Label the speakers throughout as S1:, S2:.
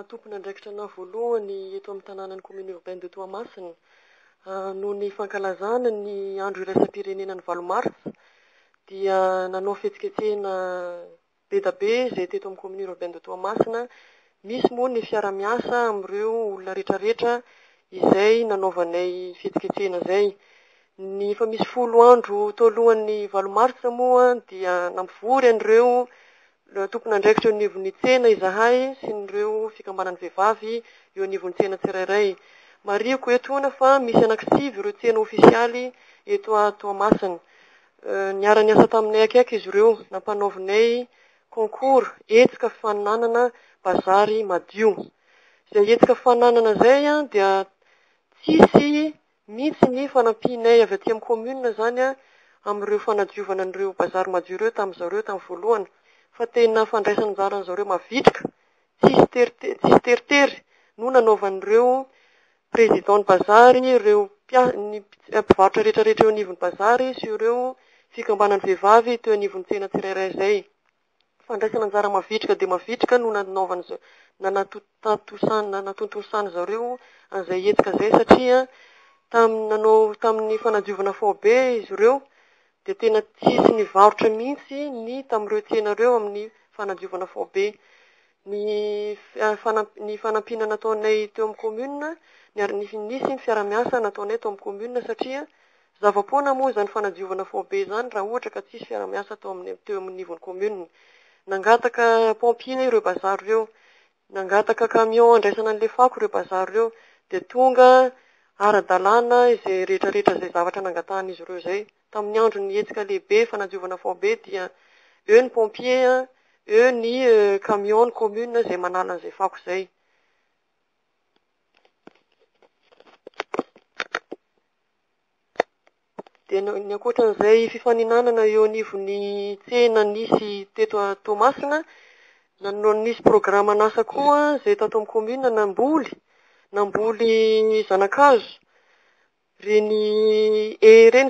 S1: Tompon'andraikitrana voalohany eto amin'ny tanànan'ny commune urbaine de Toamasina noho ny fankalazana ny andro iraisam-pirenena ny 8 Mars dia nanao fihetsiketsehana be da be izay teto amin'ny commune urbaine de Toamasina. Misy moa ny fiara-miasa amin'ireo olona rehetrarehetra izay nanaovanay fihetsiketsehana izay. Ny fa misy 10 andro talohan'ny 8 Mars moa dia nampivory an'ireo tompon'andraikitra eo anivon'ny tsena izahay sy ireo fikambanan'ny vehivavy eo anivon'ny tsena tsirairay. Mariko etoana fa misy anankisivy ireo tsena ofisialy eto a Toamasina. Niara niasa taminay akaiky izy ireo, nampanaovinay concours hetsika fifaninanana bazary madio. Izay hetsika fifaninanana izay dia tsisy mihitsy ny fanampianay avy aty amin'ny commune zany amin'ireo fanadiovana an'ireo bazary madio ireo tamin'izareo tamin'ny voalohany. Fa tena fandraisany anjara an'izareo mavitrika, tsisy teritery no nanaovan'ireo président ny bazary, ireo mpivarotra rehetrarehetra eo anivon'ny bazary sy ireo fikambanan'ny vehivavy teo anivon'ny tsena tsirairay izay. Fandraisana anjara mavitrika dia mavitrika no nanatontonosany zareo an'izay hetsika izay satria tamin'ny fanadiovana fobe izy ireo dia tena tsisy nivarotra mihitsy ny tamin'ireo tsena ireo amin'ny fanadiovana fobe. Ny fanampiana nataonay teo amin'ny commune, nisy ny fiara-miasa nataonay teo amin'ny commune satria zava-poana moa izany fanadiovana fobe izany raha ohatra ka tsisy fiara-miasa teo amin'ny nivon'ny commune. Nangataka pompier ireo bazary ireo, nangataka camion andraisana an'ilay fako ireo bazary ireo, dia tonga ara-dalàna izay rehetrarehetra izay zavatra nangatahan'izy ireo izay. Tamin'ny andro ny hetsika lehibe fanadiovana fobe dia eo ny pompier, eo ny camion ny commune izay manala an'izay fako izay. Dia ny ankoatran'izay fifaninanana eo anivon'ny tsena nisy teto a Toamasina, nisy programme an'asa koa izay tato amin'ny commune namboly zanakazo. Reny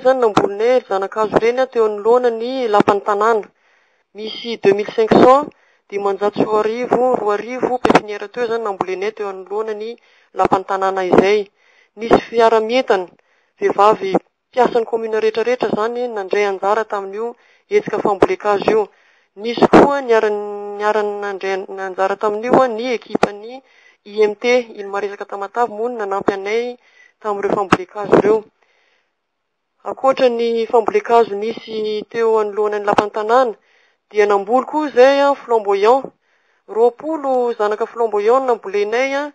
S1: zany nambolinay zanakazo reny teo anoloana ny lapan'ny tanàna. Misy 2500, 500 2,000 pépinière teo zany nambolinay teo anoloana ny lapan'ny tanàna izay. Nisy fiara-mientana, vehivavy mpiasan'ny commune rehetrarehetra zany nandray anjara tamin'io hetsika fambolekazo io. Nisy koa niara-nandray anjara tamin'io ny ekipan'ny IMT, Ilmaresaka Tamatavy moa nanampy anay tamin'ireo fambolekazo ireo. Ankoatra ny fambolekazo nisy teo anoloana ny lapan'ny tanàna, dia namboly koa izay flamboyant, 20 zanaka flamboyant nambolenay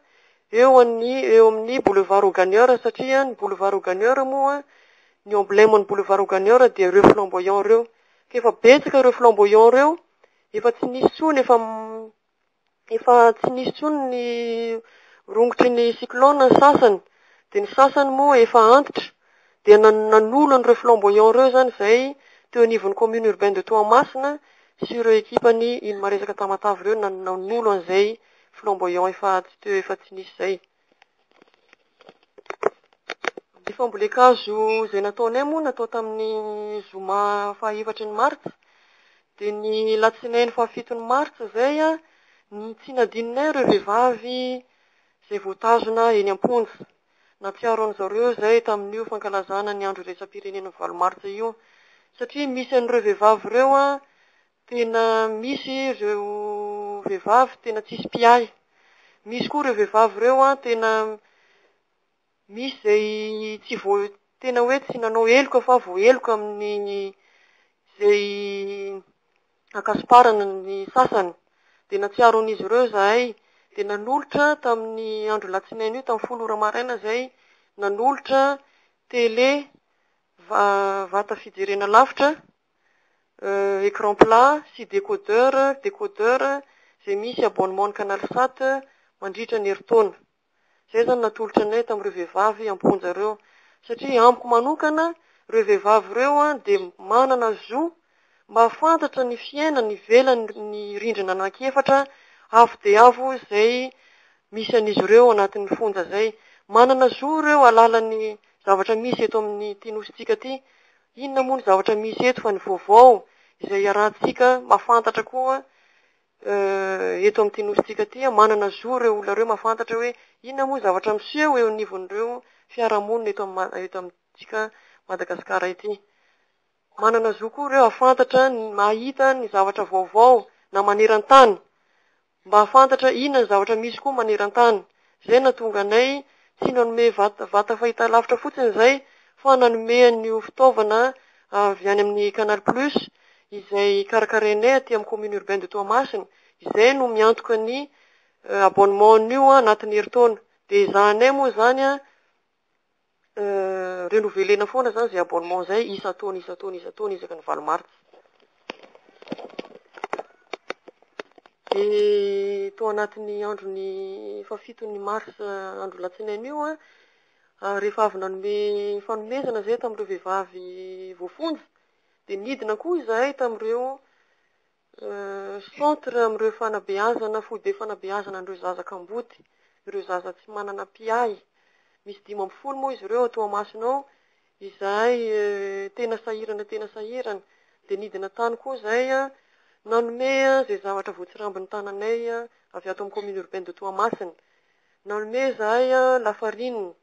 S1: eo amin'ny boulevard Auganieur satria ny boulevard Auganieur moa ny emblème ny boulevard Auganieur dia ireo flamboyant ireo. Efa betsaka ireo flamboyant ireo, efa tsy nisy tsony ny rongotry ny cyclone ny sasany, dia ny sasany moa efa antitra. Dia nanolo an'ireo flamboyant ireo zany izay teo anivon'ny commune urbaine de Toamasina sy ireo ekipany Ilmaresaka Tamatavy ireo nanolo an'izay flamboyant efa tsy nisy izay. Ny fambolekazo izay nataonay moa natao tamin'ny zoma faha-4 ny Martsa, dia ny latsinainy faha-7 ny Martsa izay tsy nadininay ireo vehivavy izay voatazona eny am-ponja. Napiaro an'izareo izay tamin'io fankalazana ny andro iraisam-pirenena ny 8 Martsa io, satria misy an'ireo vehivavy ireo tena misy ireo vehivavy tena tsisy mpiay. Misy koa ireo vehivavy ireo tena misy izay tena hoe tsy nanao eloka fa voaeloka amin'ny izay akasiparana ny sasany. Dia natsiaro an'izy ireo zahay, dia nanolotra tamin'ny andro latsinainy io tamin'ny 10 ora maraina izay nanolotra télé, vata fijerena lavitra, écran plat sy décodeur izay misy abonnement ny Canal Sat mandritra ny herintaona. Izay zany natolotra anay tamin'ireo vehivavy am-ponja ireo, satria amiko manokana ireo vehivavy ireo dia manana zo mba fantatra ny fiainana ivelan'ny rindrina anankiefatra avo dia avo izay misy an'izy ireo anatin'ny fonja izay. Manana zo ireo alalan'ny zavatra misy eto amin'ny ty nositsika ty, inona moa ny zavatra misy eto fa ny vaovao izay iarahantsika mahafantatra koa eto amin'ny ty nositsika ty, manana zo ireo olona ireo mahafantatra hoe inona moa zavatra miseho eo anivon'ireo fiarahamonina eto amintsika Madagasikara ity. Manana zo koa ireo ahafantatra mahita ny zavatra vaovao na maneran-tany, mba ahafantatra inona ny zavatra misy koa maneran-tany. Zay nahatonga anay tsy nanome vata fahita lavitra fotsiny izay, fa nanome an'io fitaovana avy any amin'ny Canal Plus izay karakarainay aty amin'ny commune urbaine de Toamasina, izay no miantoka ny abonnement-nio anatin'ny herintaona. De izahanay moa zany renovelena foana zany zay abonnement zay isa-taona isaky ny 7 martsa. De tao anatin'ny andron'ny fafitony marsa, andro latsinainy io rehefa avy nanome fanomezana zay tamin'ireo vehivavy voafonja, de nidina koa izahay tamin'ireo centre amin'ireo fanabeazana, foibe fanabeazana an'ireo zaza kamboty, ireo zaza tsy manana mpiay. Misy 5 moa izy ireo Toamasina ao, izahay tena sahirana, de nidina tany koa izahay nanome zay zavatra voatsirambin'ny tananay avy ato amin'ny commune urbaine de Toamasina. Nanome izahay lafarine,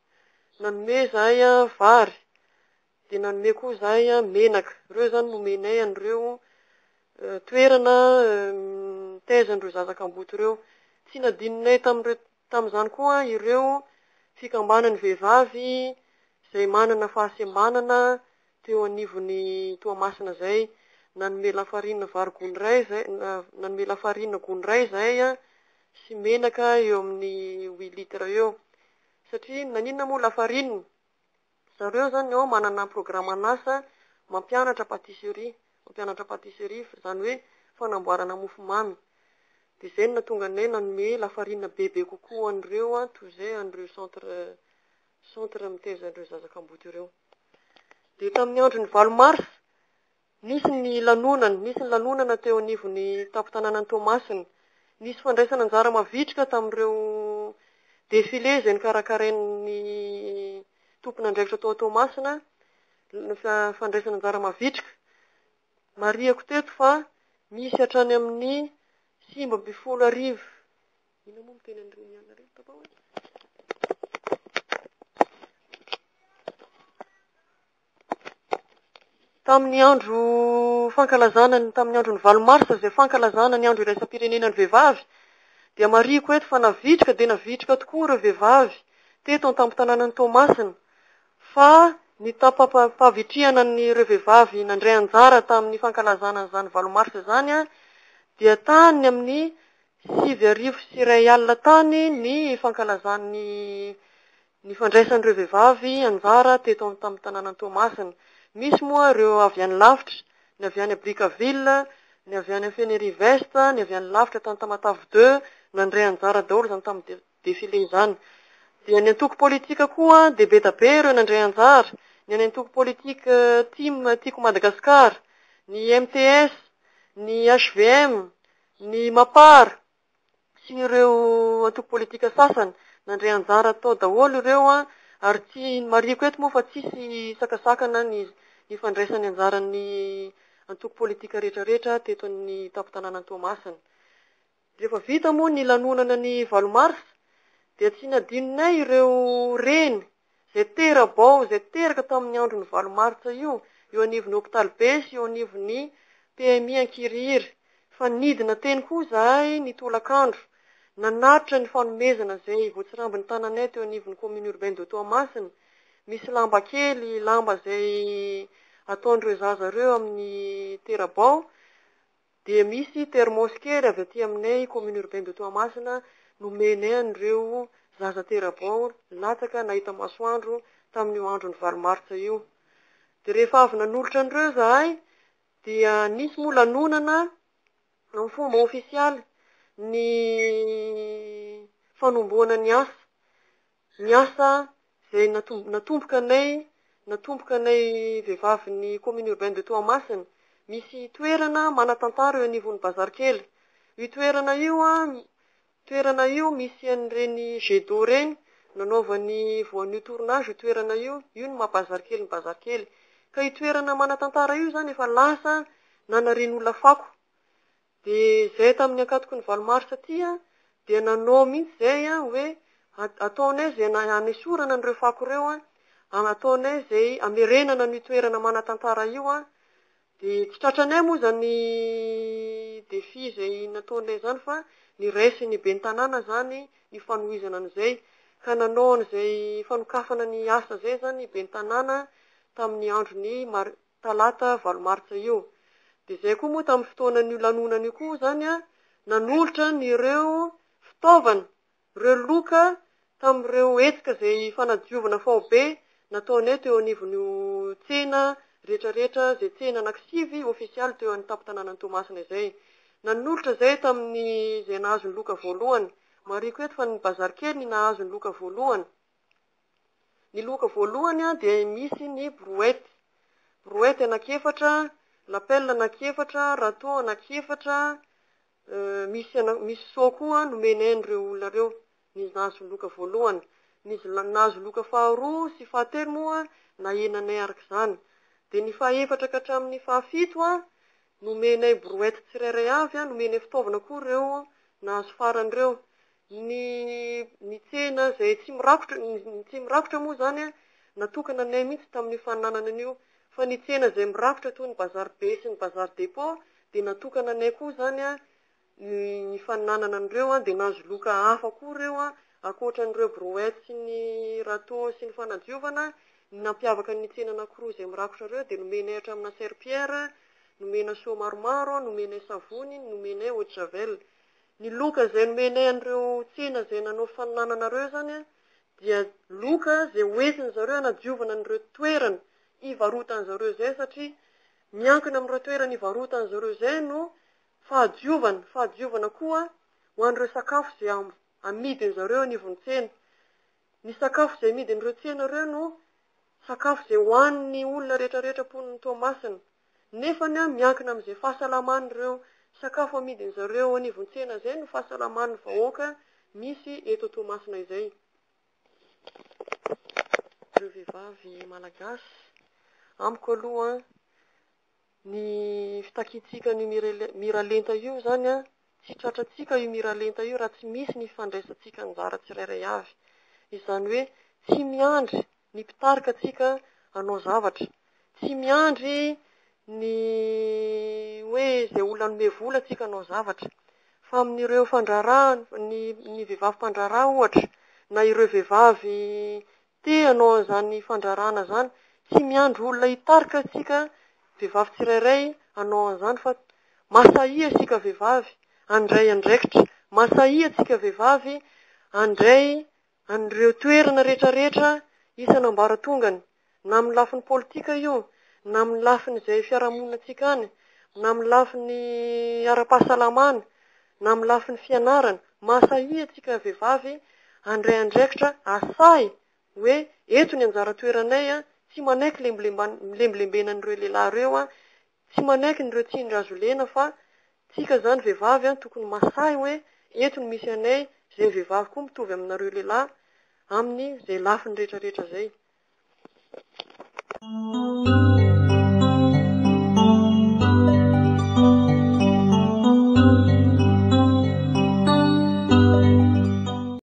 S1: nanome izahay vary, de nanome koa izahay menaka. Ireo zany nomenay an'ireo toerana taizan'ireo zaza kamboty ireo. Tsy nadininay tamin'izany koa ireo fikambanan'ny vehivavy izay manana fahasembanana teo anivon'ny Toamasina zay. Nanome lafarine vary gony iray zay, nanome lafarine gony iray zay sy menaka eo amin'ny 8 litre eo. Satria naninona moa lafarine? Zareo zany ao manana programme an'asa mampianatra patisserie, zany hoe fanamboarana mofomamy. De zay nahatonga anay nanome lafarine bebe kokoa an'ireo toy izay an'ireo centre mitaiza an'ireo zaza kamboty ireo. De tamin'ny andron'ny 8 mars nisy ny lanonana teo anivon'ny tampon-tanànan'ny Toamasina. Nisy fandraisana anjara mavitrika tamin'ireo défilé izay nikarakarain'ny tompon'andraikitra tao Toamasina, fandraisana anjara mavitrika. Mariako teto fa misy hatrany amin'ny 5,10,000. Ina moa miteny an'ireny ihany ireny tapao? Tamin'ny andro fankalazana, tamin'ny andron'ny 8 marsa izay fankalazana ny andro iraisam-pirenenan'ny vehivavy, dia mariako eto fa navitrika tokoa ireo vehivavy teto an-tampon-tanànan'ny Toamasina, fa ny tampam-pavitriana ireo vehivavy nandray anjara tamin'ny fankalazana an'izany 8 marsa zany dia tany amin'ny 7:03 tany ny fankalazan'ny fandraisan'ireo vehivavy anjara teto tamin'ny tanànan'ny Toamasina. Misy moa ireo avy any lavitra, ny avy any Brickaville, ny avy any Fenerive-Est, ny avy any lavitra tany Tamatave 2, nandray anjara daholo zany tamin'ny défilé zany. Dia ny antoko politika koa de be da be ireo nandray anjara, ny antoko politika tiako Madagasikara, ny MTS, ny HVM, ny Mapar, sy ireo antoko politika sasany nandray anjara tao daholo ireo ary tsy mariako eto moa fa tsisy sakasakana ny fandraisany anjaran'ny antoko politika rehetrarehetra teto amin'ny tampon-tanànan'ny Toamasina. Rehefa vita moa ny lanonana ny 8 mars dia tsy nadinonay ireo reny zay tera-bao zay teraka tamin'ny andron'ny 8 marsa io, eo anivon'ny hôpitaly be sy eo anivon'ny PMI Ankirihiry. Fa nidina teny koa izahay ny tolakandro, nanatitra ny fanomezana zay voatsirambin'ny tananay teo anivon'ny commune urbaine de Toamasina. Misy lamba kely, lamba zay ataon'ireo zaza ireo amin'ny tera-bao, dia misy termos kely avy aty aminay commune urbaine de Toamasina nomenay an'ireo zaza tera-bao latsaka nahita masoandro tamin'io andron'ny 8 marsa io. De rehefa avy nanolotra an'ireo izahay dia nisy moa lanonana amin'ny fomba ofisialy ny fanomboana ny asa zay natomboka anay vehivavy ny commune urbaine de Toamasina. Misy toerana manatantara eo anivon'ny bazary kely. Io toerana io misy an'ireny jet d'eau reny nanaovany voanio tournage io toerana io no mampahazarikely ny bazarikely. Ka io toerana manatantara io zany efa lasa nanarian'olona fako. De zay tamin'ny ankatoko ny valomarsa tia, de nanao mihitsy zay hoe ataonay zay hanesorana an'ireo fako ireo ataonay zay amerenana ny toerana manatantara io de tsy tratranay moa zany défi zay nataonay zany fa niraisy ny ben'ny tanàna zany ny fanohizana an'izay, ka nanao an'izay fanokafana ny asa zay zany ben'ny tanàna tamin'ny andron'ny talata valomarsa io. De zay koa moa tamin'ny fotoanan'io lanonana io koa zany nanolotra nyreo fitaovana, ireo loka tamin'ireo hetsika zay fanadiovana faobe nataonay teo anivon'io tsena rehetrarehetra zay tsena anankisivy ofisialy teo amin'ny tampon-tanànan'ny Toamasina izay. Nanolotra zay tamin'ny zay nahazo ny loka voalohany. Mariko eto fa ny bazarikely nahazo ny loka voalohany. Ny loka voalohany dia misy ny brouette anakiefatra, lapelle anakiefatra, râteau anakiefatra, misy saut koa nomenay an'ireo olona reo ny nahazo ny loka voalohany. Ny nahazo loka faharoa sy fahatelo moa nahenanay arak'izany. De ny fahaefatra ka hatramin'ny fahafito nomenay brouette tsirairay avy nomenay fitaovana koa ireo nahazo farany ireo. Ny tsena zay tsy mirakotra moa zany natokana anay mihitsy tamin'ny fananana an'io, fa ny tsena zay mirakotra toy ny bazary be sy ny bazary dépôt de natokana anay koa zany ny fananana an'ireo de nahazo loka hafa koa ireo ankoatran'ireo brouette sy ny râteau sy ny fanadiovana. Ny nampiavaka ny tsena anankiroa zay mirakotra ireo de nomenay hatramina serpillère, nomenay seau maromaro, nomenay savony, nomenay eau de javel. Ny loka zay nomenay an'ireo tsena zay nanao fananana zany dia loka zay hoentin zareo hanadiovana an'ireo toerana ivarotan zareo zay, satria miankina amin'ireo toerana ivarotan zareo zay no fahadiovana koa ho an'ireo sakafo zay amidin zareo anivon'ny tsena. Ny sakafo zay amidin'ireo tsena ireo no sakafo zay hoanin'ny olona rehetrarehetra pon'ny Toamasina. Nefany miankina amin'izay fahasalaman'ireo sakafo amidin zareo anivon'ny tsena zay no fahasalaman'ny vahoaka misy eto Toamasina izay. Ireo vehivavy malagasy amiko aloha ny fitakiantsika ny mira lenta io zany tsy tratratsika io mira lenta io raha tsy misy ny fandraisantsika anjara tsirairay avy. Izany hoe tsy miandry ny mpitarika atsika hanao zavatra, tsy miandry ny hoe zay olona nome vola atsika hanao zavatra, fa amin'ireo fandrarah ny vehivavy mpandrarah ohatra na ireo vehivavy te hanao an'izany fandrarana zany, tsy miandry olona hitarika atsika vehivavy tsirairay hanao an'izany, fa masahy asika vehivavy handray andraikitra, masahy atsika vehivavy handray an'ireo toerana rehetrarehetra isan'ambaratongany, na amin'ny lafiny politika io, na amin'ny lafiny zay fiarahamonina atsika any, na amin'ny lafiny ara-pahasalamana, na amin'ny lafiny fianarana. Masahy atsika vehivavy handray andraikitra, asahy hoe eto ny anjara toeranay tsy manaiky milembilembena an'ireo lehilahy ireo tsy manaiky n'ireo tsindry azo lena, fa tsika zany vehivavy tokony masahy hoe eto ny misy anay, zay vehivavy koa mitovy aminareo lehilahy amin'ny zay lafiny rehetrarehetra zay.